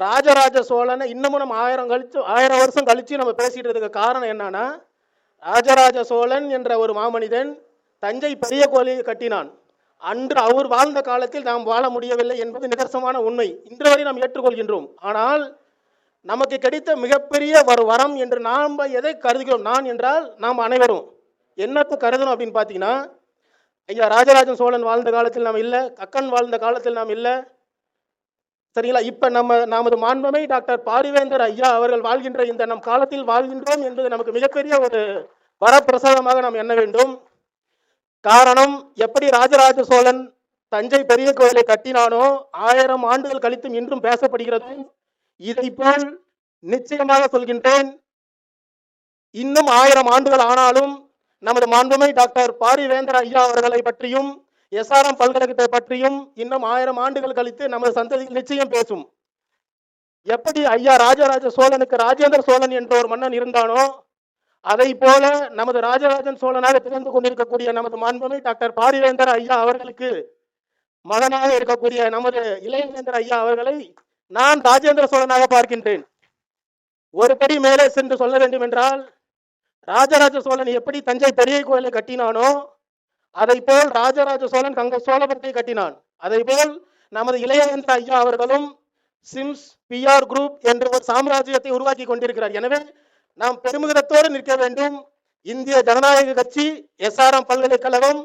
ராஜராஜ சோழனை இன்னமும் நம்ம 1000 வருஷம் கழிச்சு நம்ம பேசிட்டு இருக்க காரணம் என்னன்னா, ராஜராஜ சோழன் என்ற ஒரு மாமனிதன் தஞ்சை பெரிய கோயிலை கட்டினான். அன்று அவர் வாழ்ந்த காலத்தில் நாம் வாழ முடியவில்லை என்பது நிதர்சனமான உண்மை. இன்று வரை நாம் ஏற்றுக்கொள்கின்றோம். ஆனால் நமக்கு கிடைத்த மிகப்பெரிய ஒரு வரம் என்று நாம் எதை கருதுகிறோம்? நான் என்றால் நாம் அனைவரும் என்னத்தை கருதணும் அப்படின்னு பார்த்தீங்கன்னா, ஐயா ராஜராஜன் சோழன் வாழ்ந்த காலத்தில் நாம் இல்லை, கக்கன் வாழ்ந்த காலத்தில் நாம் இல்லை, சரிங்களா? இப்ப நமது மாண்புமை டாக்டர் பாரிவேந்தர் ஐயா அவர்கள் வாழ்கின்ற இந்த நம் காலத்தில் வாழ்கின்றோம் என்பது நமக்கு மிகப்பெரிய ஒரு வரப்பிரசாதமாக நாம் எண்ண வேண்டும். காரணம், எப்படி ராஜராஜ சோழன் தஞ்சை பெரிய கோயிலை கட்டினானோ 1000 ஆண்டுகள் கழித்தும் இன்றும் பேசப்படுகிறது. இதை போல் நிச்சயமாக சொல்கின்றேன், இன்னும் 1000 ஆண்டுகள் ஆனாலும் நமது மாண்புமை டாக்டர் பாரிவேந்தர் ஐயா அவர்களை பற்றியும் SRM பல்கலைக்கழகத்தை பற்றியும் இன்னும் 1000 ஆண்டுகள் கழித்து நமது சந்ததி நிச்சயம் பேசும். எப்படி ஐயா ராஜராஜ சோழனுக்கு ராஜேந்திர சோழன் என்ற ஒரு மன்னன் இருந்தானோ, அதை போல நமது ராஜராஜன் சோழனாக திகழ்ந்து கொண்டிருக்கக்கூடிய நமது மாண்புமை டாக்டர் பாரிவேந்தர் ஐயா அவர்களுக்கு மகனாக இருக்கக்கூடிய நமது இளையவேந்தர் ஐயா அவர்களை நான் ராஜேந்திர சோழனாக பார்க்கின்றேன். ஒரு படி மேலே சென்று சொல்ல வேண்டும் என்றால், ராஜராஜ சோழன் எப்படி தஞ்சை பெரிய கோயிலை கட்டினானோ, அதை போல் ராஜராஜ சோழன் கங்கை சோழபுரத்தை கட்டினான். அதை போல் நமது இளையவேந்தர் ஐயா அவர்களும் சிம்ஸ் PR குரூப் என்ற ஒரு சாம்ராஜ்யத்தை உருவாக்கி கொண்டிருக்கிறார். எனவே நாம் பெருமிதத்தோடு நிற்க வேண்டும். இந்திய ஜனநாயக கட்சி, SRM பல்கலைக்கழகம்